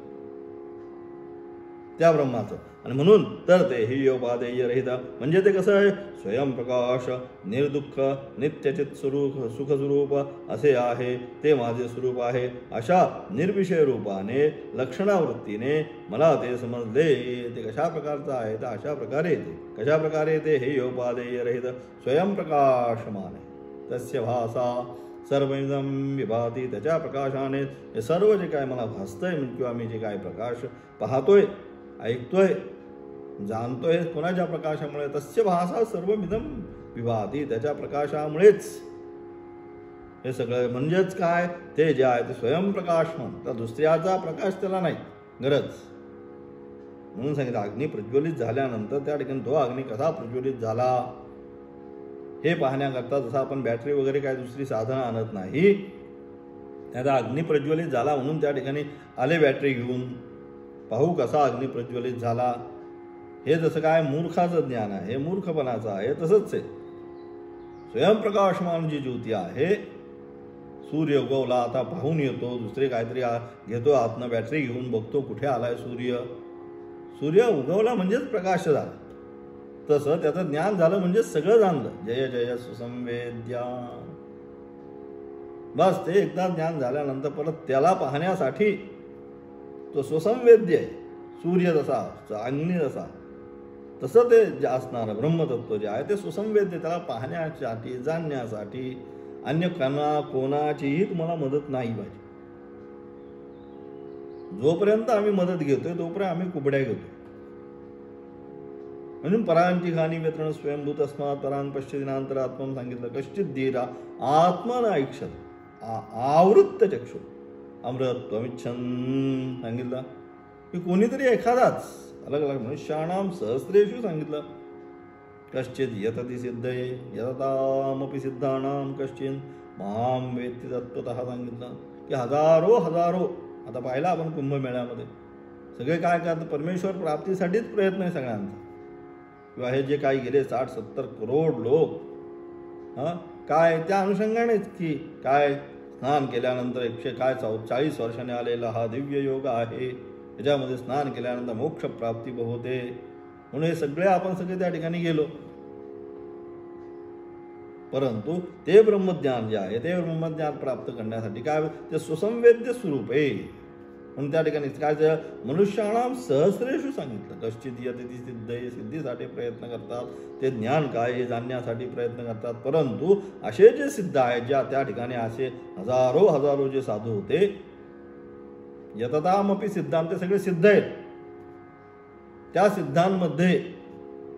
त्या ब्रह्माचं. आणि म्हणून तर ते हेयोपादेय रहित म्हणजे ते कसं आहे? स्वयंप्रकाश निर्दुःख नित्यचित सुखस्वरूप असे आहे. ते माझे स्वरूप आहे. अशा निर्विषय रूपाने लक्षणावृत्तीने मला ते समजले. ते कशा प्रकारचं आहे? तर अशा प्रकारे येते. कशा प्रकारे येते? हेयोपादेय रहित स्वयंप्रकाशमान तस्य भासा सर्वमिदं विभाती. त्याच्या प्रकाशाने हे सर्व जे काय मला भासतंय किंवा मी जे काय प्रकाश पाहतोय, ऐकतोय, जाणतोय, कोणाच्या प्रकाशामुळे? तस्य भासा सर्वमिदं विभाती. त्याच्या प्रकाशामुळेच हे सगळं. म्हणजेच काय? ते जे आहे ते स्वयंप्रकाशमान. तर दुसऱ्याचा प्रकाश त्याला नाही गरज. म्हणून सांगितलं अग्नी प्रज्वलित झाल्यानंतर त्या ठिकाणी तो अग्नी कसा प्रज्वलित झाला हे पाहण्याकरता जसं आपण बॅटरी वगैरे काय दुसरी साधनं आणत नाही, त्याचा अग्नी प्रज्वलित झाला म्हणून त्या ठिकाणी आले बॅटरी घेऊन पाहू कसा अग्नी प्रज्वलित झाला. हे जसं काय मूर्खाचं ज्ञान आहे, मूर्खपणाचं आहे, तसंच आहे. स्वयंप्रकाशमान जी ज्योती आहे, सूर्य उगवला आता पाहून येतो, दुसरे काहीतरी घेतो आतनं बॅटरी घेऊन बघतो कुठे आलाय सूर्य. सूर्य उगवला म्हणजेच प्रकाश झाला. तसं त्याचं ज्ञान झालं म्हणजे सगळं जाणलं. जय जय सुसंवेद्या. बस ते एकदा ज्ञान झाल्यानंतर परत त्याला पाहण्यासाठी तो सुसंवेद्य आहे. सूर्य जसा अग्नी जसा तसं ते जे असणारं ब्रह्मतत्व जे आहे ते सुसंवेद्य. त्याला पाहण्यासाठी जाणण्यासाठी अन्य कोणाचीही तुम्हाला मदत नाही पाहिजे. जोपर्यंत आम्ही मदत घेतोय तोपर्यंत आम्ही कुबड्या घेतोय. म्हणून परांची खानी व्यतरण स्वयंभूत अस्मात परांग पश्चिदिनांतरात्मम सांगितलं. कश्चित धीरा आत्मन ऐक्षत आवृत्त चक्षु अमृतत्वमिच्छन् सांगितलं की कोणीतरी एखादाच अलग अलग मनुष्याणाम सहस्रेषु सांगितलं. कश्चित यतति सिद्धये यततामपि सिद्धानाम कश्चिन माम वेत्ति तत्त्वतः सांगितलं की हजारो आता पाहिला आपण कुंभमेळ्यामध्ये सगळे काय करतात? परमेश्वर प्राप्तीसाठीच प्रयत्न आहे सगळ्यांचा. किंवा हे जे काही गेले 60-70 करोड लोक काय त्या अनुषंगानेच की काय स्नान केल्यानंतर 140 वर्षाने आलेला हा दिव्य योग आहे. त्याच्यामध्ये स्नान केल्यानंतर मोक्ष प्राप्ती होते. म्हणून हे सगळे आपण सगळे त्या ठिकाणी गेलो. परंतु ते ब्रह्मज्ञान जे आहे ते ब्रह्मज्ञान प्राप्त करण्यासाठी काय ते सुसंवेद्य स्वरूप आहे. म्हणून त्या ठिकाणी काय मनुष्याणाम सहस्रेषु सांगितलं. कश्चित यती सिद्धये, सिद्धीसाठी प्रयत्न करतात, ते ज्ञान काय हे जाणण्यासाठी प्रयत्न करतात. परंतु असे जे सिद्ध आहेत, ज्या त्या ठिकाणी असे हजारो जे साधू होते, यततामपि सिद्धांत, ते सगळे सिद्ध आहेत. त्या सिद्धांमध्ये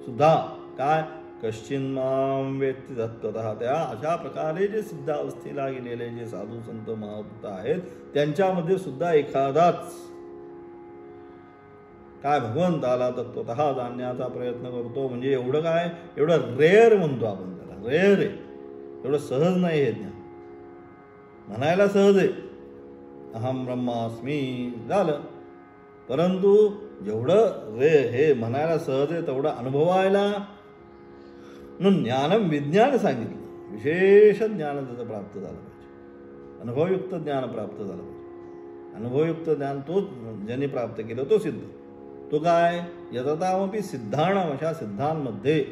सुद्धा काय कश्चिन्माम वेत्ति तत्त्वतः, त्या अशा प्रकारे जे सिद्ध अवस्थेला गेलेले जे साधू संत महाभक्त आहेत, त्यांच्यामध्ये सुद्धा एखादाच काय भगवंताला तत्त्वतः जाणण्याचा प्रयत्न करतो. म्हणजे एवढं काय, एवढं रेअर म्हणतो आपण त्याला, रेअर आहे, एवढं सहज नाही हे ज्ञान. म्हणायला सहज आहे, अहम ब्रह्मास्मी झालं, परंतु जेवढं हे म्हणायला सहज आहे तेवढं अनुभवायला म्हणून ज्ञानम विज्ञान सांगितलं. विशेष ज्ञान त्याचं प्राप्त झालं पाहिजे, अनुभवयुक्त ज्ञान प्राप्त झालं पाहिजे. अनुभवयुक्त ज्ञान तो ज्याने प्राप्त केलं तो सिद्ध. तो काय यततामपि सिद्धाणाम, अशा सिद्धांमध्ये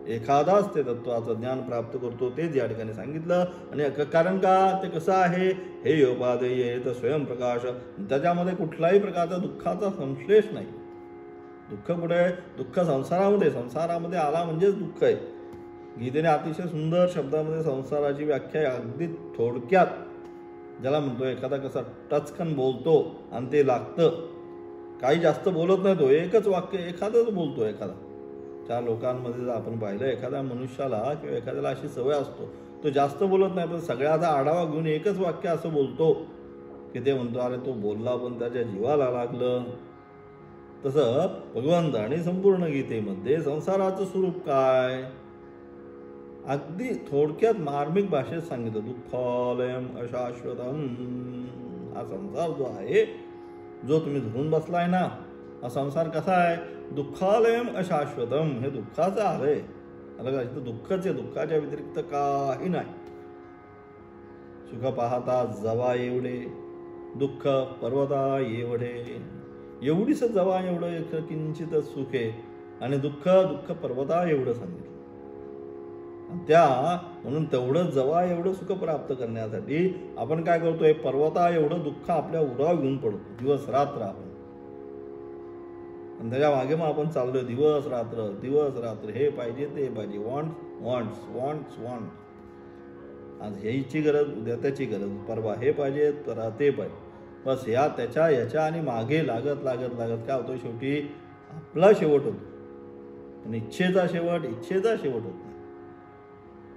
एखादाच ते तत्वाचं ज्ञान प्राप्त करतो, तेच या ठिकाणी सांगितलं. आणि कारण का, ते कसं आहे, हे योपादेय तर स्वयंप्रकाश, त्याच्यामध्ये कुठल्याही प्रकारचा दुःखाचा संश्लेष नाही. दुःख कुठे आहे, दुःख संसारामध्ये आला म्हणजेच दुःख आहे. गीतेने अतिशय सुंदर शब्दामध्ये संसाराची व्याख्या अगदी थोडक्यात, ज्याला म्हणतो एखादा कसा टचकन बोलतो आणि ते लागतं, काही जास्त बोलत नाही, तो एकच वाक्य एखादंच बोलतो. एखादा 4 लोकांमध्ये जर आपण पाहिलं, एखाद्या मनुष्याला किंवा एखाद्याला अशी सवय असतो, तो जास्त बोलत नाही, पण सगळ्याचा आढावा घेऊन एकच वाक्य असं बोलतो की ते म्हणतो अरे तो बोलला पण त्याच्या जीवाला लागलं. तसं भगवंताने संपूर्ण गीतेमध्ये संसाराचं स्वरूप काय अगदी थोडक्यात मार्मिक भाषेत सांगितलं. दुःखालयम अशाश्वतम, हा संसार जो आहे, जो तुम्ही धरून बसलाय ना, हा संसार कसा आहे, दुःखालयम अशाश्वतम, हे दुःखाचं आलंय. अलग इथं दुःखच आहे, दुःखाच्या व्यतिरिक्त काही नाही. सुख पाहता जवा एवढे, दुःख पर्वता एवढे, एवढीच जवा एवढं एक किंचित सुख आहे, आणि दुःख पर्वता एवढं सांगितलं. त्या म्हणून तेवढं जवा एवढं सुख प्राप्त करण्यासाठी आपण काय करतोय, पर्वता एवढं दुःख आपल्या उरावर घेऊन पडतो दिवस रात्र आपण, आणि त्याच्या मागे मग आपण चाललोय दिवस रात्र, हे पाहिजे ते पाहिजे, वॉन्ट्स. आज ह्याची गरज, उद्या त्याची गरज, परवा हे पाहिजे, तर ते पाहिजे, बस याच्या आणि मागे लागत काय होतं, शेवटी आपला शेवट होतो, पण इच्छेचा शेवट होत नाही.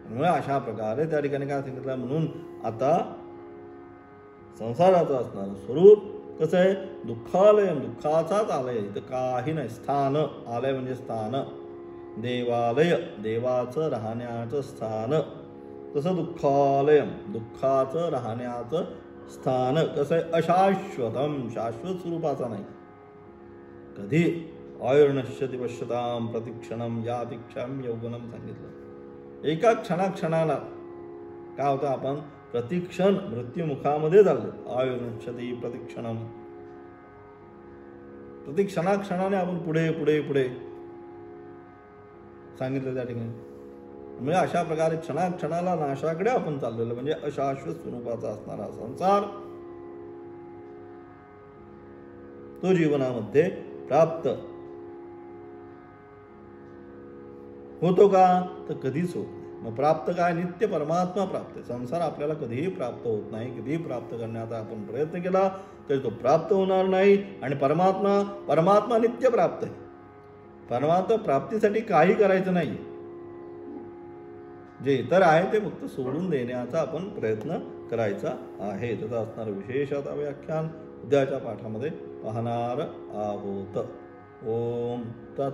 त्यामुळे अशा प्रकारे त्या ठिकाणी काय सांगितलं, म्हणून आता संसाराचं असणारं स्वरूप कसं आहे, दुःखालय, दुःखाचाच आलय, इथं काही नाही. स्थान, आलय म्हणजे स्थान, देवालय, देवाचं राहण्याचं स्थान, तसं दुःखालयम, दुःखाचं राहण्याचं स्थान कसं आहे, अशाश्वतम, शाश्वत स्वरूपाचा नाही. कधी आयुर्नश्यति पश्यताम प्रतिक्षणम यातिक्षाम यौवनम सांगितलं. एका क्षणाला काय होतं, आपण प्रतिक्षण मृत्युमुखामध्ये चाललो. आयुर्नश्यति प्रतिक्षणम, प्रति क्षणाने आपण पुढे सांगितलं त्या ठिकाणी. म्हणजे अशा प्रकारे क्षणाला नाशाकडे आपण चाललेलो, म्हणजे अशाश्वत स्वरूपाचा असणारा संसार तो जीवनामध्ये प्राप्त होतो का, तर कधीच होत नाही. मग प्राप्त काय, नित्य परमात्मा प्राप्त आहे. संसार आपल्याला कधीही प्राप्त होत नाही. कधीही प्राप्त करण्याचा आपण प्रयत्न केला तरी तो प्राप्त होणार नाही. आणि परमात्मा नित्य प्राप्त आहे. परमात्मा प्राप्तीसाठी काही करायचं नाही, जे इतर आहे ते फक्त सोडून देण्याचा आपण प्रयत्न करायचा आहे. त्याचं असणारं विशेष आता व्याख्यान उद्याच्या पाठामध्ये पाहणार आहोत. ओम तत्